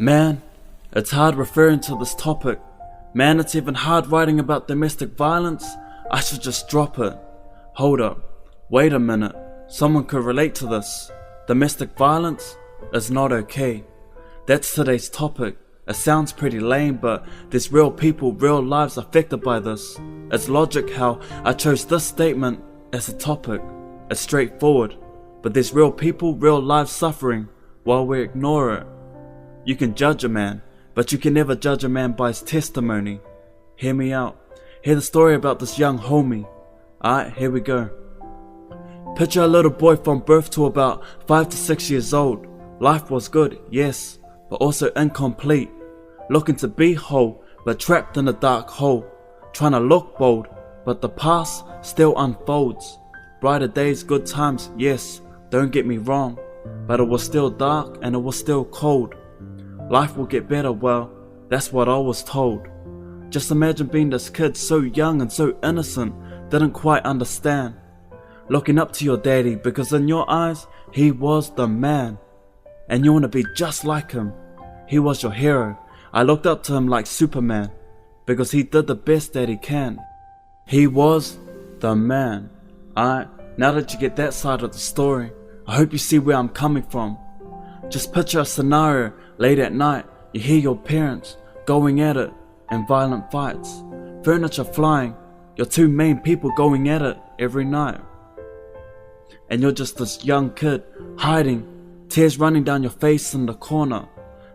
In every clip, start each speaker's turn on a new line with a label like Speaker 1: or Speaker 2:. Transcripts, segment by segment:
Speaker 1: Man, it's hard referring to this topic. Man, it's even hard writing about domestic violence. I should just drop it. Hold up, wait a minute. Someone could relate to this. Domestic violence is not okay. That's today's topic. It sounds pretty lame, but there's real people, real lives affected by this. It's logic how I chose this statement as a topic. It's straightforward, but there's real people, real lives suffering while we ignore it. You can judge a man, but you can never judge a man by his testimony. Hear me out. Hear the story about this young homie. Alright, here we go. Picture a little boy from birth to about 5 to 6 years old. Life was good, yes, but also incomplete. Looking to be whole, but trapped in a dark hole. Trying to look bold, but the past still unfolds. Brighter days, good times, yes, don't get me wrong, but it was still dark and it was still cold. Life will get better, well, that's what I was told. Just imagine being this kid so young and so innocent, didn't quite understand. Looking up to your daddy because in your eyes, he was the man. And you want to be just like him. He was your hero. I looked up to him like Superman because he did the best that he can. He was the man. Alright, now that you get that side of the story, I hope you see where I'm coming from. Just picture a scenario late at night, you hear your parents going at it in violent fights. Furniture flying, your two main people going at it every night. And you're just this young kid, hiding, tears running down your face in the corner,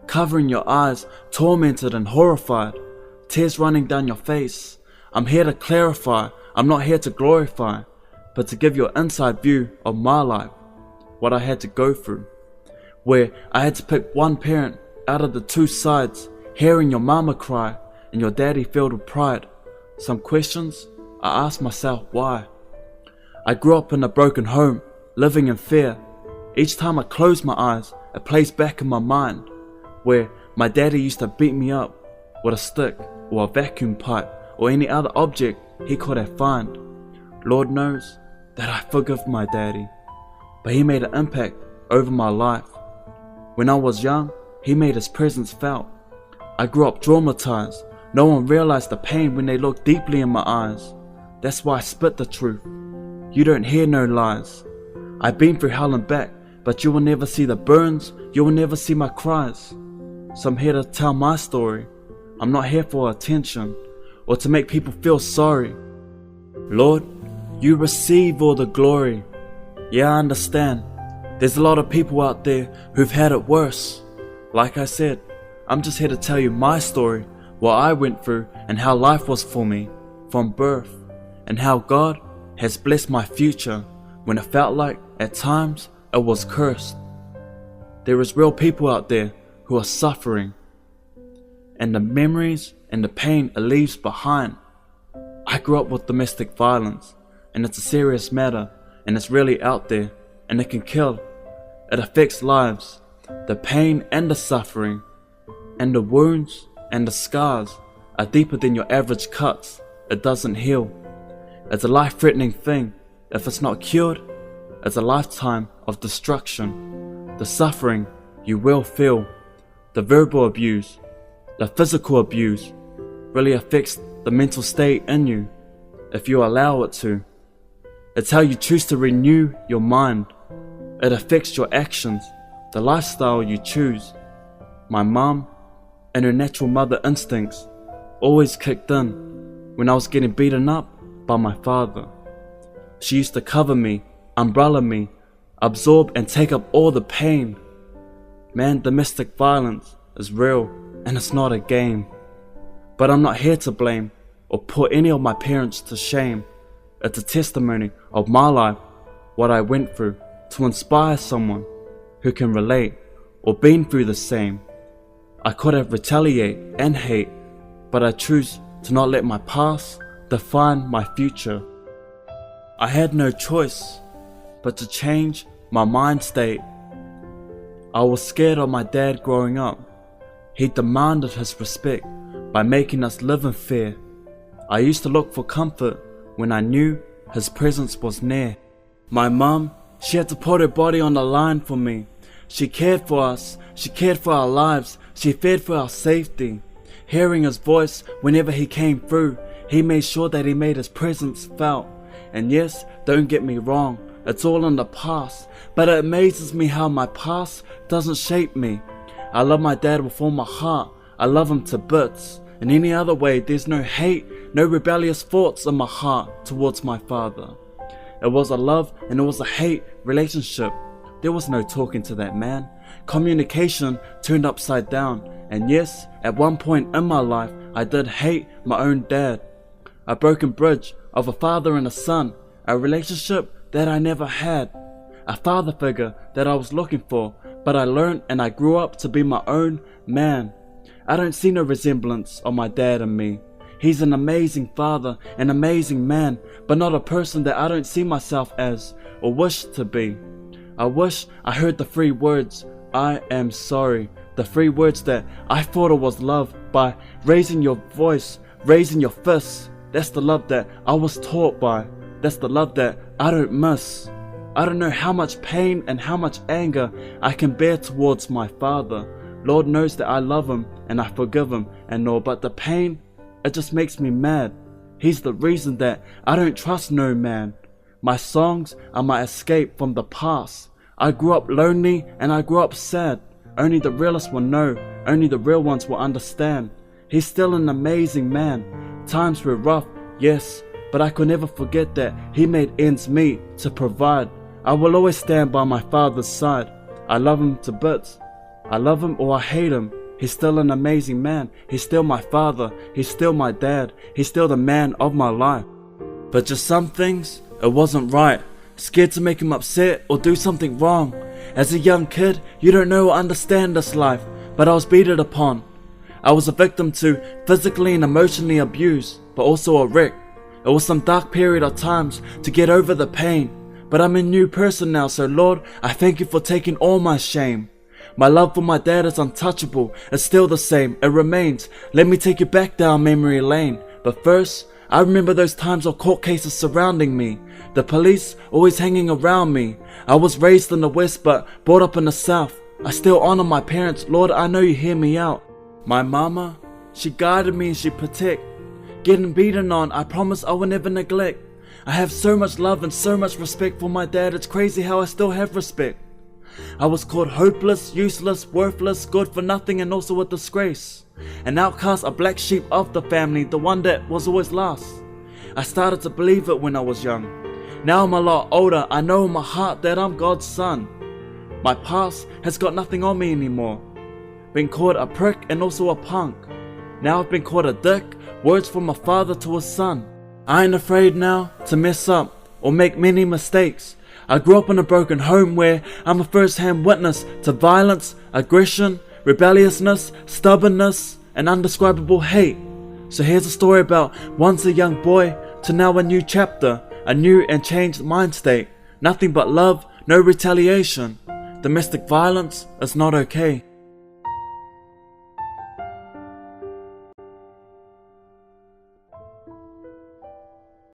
Speaker 1: covering your eyes, tormented and horrified, tears running down your face. I'm here to clarify, I'm not here to glorify, but to give you an inside view of my life, what I had to go through, where I had to pick one parent out of the two sides, hearing your mama cry and your daddy filled with pride. Some questions I asked myself why. I grew up in a broken home, living in fear. Each time I close my eyes, it plays back in my mind, where my daddy used to beat me up with a stick or a vacuum pipe or any other object he could have found. Lord knows that I forgive my daddy, but he made an impact over my life. When I was young, he made his presence felt. I grew up traumatized. No one realized the pain when they looked deeply in my eyes. That's why I spit the truth. You don't hear no lies. I've been through hell and back, but you will never see the burns, you will never see my cries. So I'm here to tell my story. I'm not here for attention or to make people feel sorry. Lord, you receive all the glory. Yeah, I understand. There's a lot of people out there who've had it worse. Like I said, I'm just here to tell you my story, what I went through and how life was for me from birth, and how God has blessed my future when it felt like at times it was cursed. There is real people out there who are suffering, and the memories and the pain it leaves behind. I grew up with domestic violence, and it's a serious matter, and it's really out there, and it can kill. It affects lives, the pain and the suffering, and the wounds and the scars are deeper than your average cuts. It doesn't heal. It's a life-threatening thing. If it's not cured, it's a lifetime of destruction. The suffering you will feel, the verbal abuse, the physical abuse, really affects the mental state in you, if you allow it to. It's how you choose to renew your mind. It affects your actions, the lifestyle you choose. My mom and her natural mother instincts always kicked in when I was getting beaten up by my father. She used to cover me, umbrella me, absorb and take up all the pain. Man, domestic violence is real and it's not a game. But I'm not here to blame or put any of my parents to shame. It's a testimony of my life, what I went through, to inspire someone who can relate or been through the same. I could have retaliate and hate, but I choose to not let my past define my future. I had no choice but to change my mind state. I was scared of my dad growing up. He demanded his respect by making us live in fear. I used to look for comfort when I knew his presence was near. My mum, she had to put her body on the line for me, She cared for us, she cared for our lives, she feared for our safety. Hearing his voice whenever he came through, he made sure that he made his presence felt. And yes, don't get me wrong, it's all in the past, but it amazes me how my past doesn't shape me. I love my dad with all my heart, I love him to bits. In any other way, there's no hate, no rebellious thoughts in my heart towards my father. It was a love and it was a hate relationship. There was no talking to that man. Communication turned upside down. And yes, at one point in my life, I did hate my own dad. A broken bridge of a father and a son, a relationship that I never had. A father figure that I was looking for, but I learned and I grew up to be my own man. I don't see no resemblance of my dad and me. He's an amazing father, an amazing man, but not a person that I don't see myself as or wish to be. I wish I heard the 3 words, I am sorry. The 3 words that I thought it was love by raising your voice, raising your fists. That's the love that I was taught by. That's the love that I don't miss. I don't know how much pain and how much anger I can bear towards my father. Lord knows that I love him and I forgive him and all, but the pain, it just makes me mad. He's the reason that I don't trust no man. My songs are my escape from the past. I grew up lonely and I grew up sad. Only the realists will know, only the real ones will understand. He's still an amazing man. Times were rough, yes, but I could never forget that he made ends meet to provide. I will always stand by my father's side. I love him to bits. I love him or I hate him. He's still an amazing man. He's still my father. He's still my dad. He's still the man of my life. But just some things, it wasn't right. Scared to make him upset or do something wrong. As a young kid, you don't know or understand this life, but I was beaten upon. I was a victim to physically and emotionally abused, but also a wreck. It was some dark period of times to get over the pain, but I'm a new person now, so Lord, I thank you for taking all my shame. My love for my dad is untouchable, it's still the same, it remains. Let me take you back down memory lane. But first, I remember those times of court cases surrounding me. The police always hanging around me. I was raised in the West but brought up in the South. I still honor my parents, Lord, I know you hear me out. My mama, she guided me and she protect. Getting beaten on, I promise I will never neglect. I have so much love and so much respect for my dad, it's crazy how I still have respect. I was called hopeless, useless, worthless, good for nothing and also a disgrace. An outcast, a black sheep of the family, the one that was always last. I started to believe it when I was young. Now I'm a lot older, I know in my heart that I'm God's son. My past has got nothing on me anymore. Been called a prick and also a punk. Now I've been called a dick, words from a father to a son. I ain't afraid now to mess up or make many mistakes. I grew up in a broken home where I'm a first-hand witness to violence, aggression, rebelliousness, stubbornness, and undescribable hate. So here's a story about once a young boy to now a new chapter, a new and changed mind state. Nothing but love, no retaliation. Domestic violence is not okay.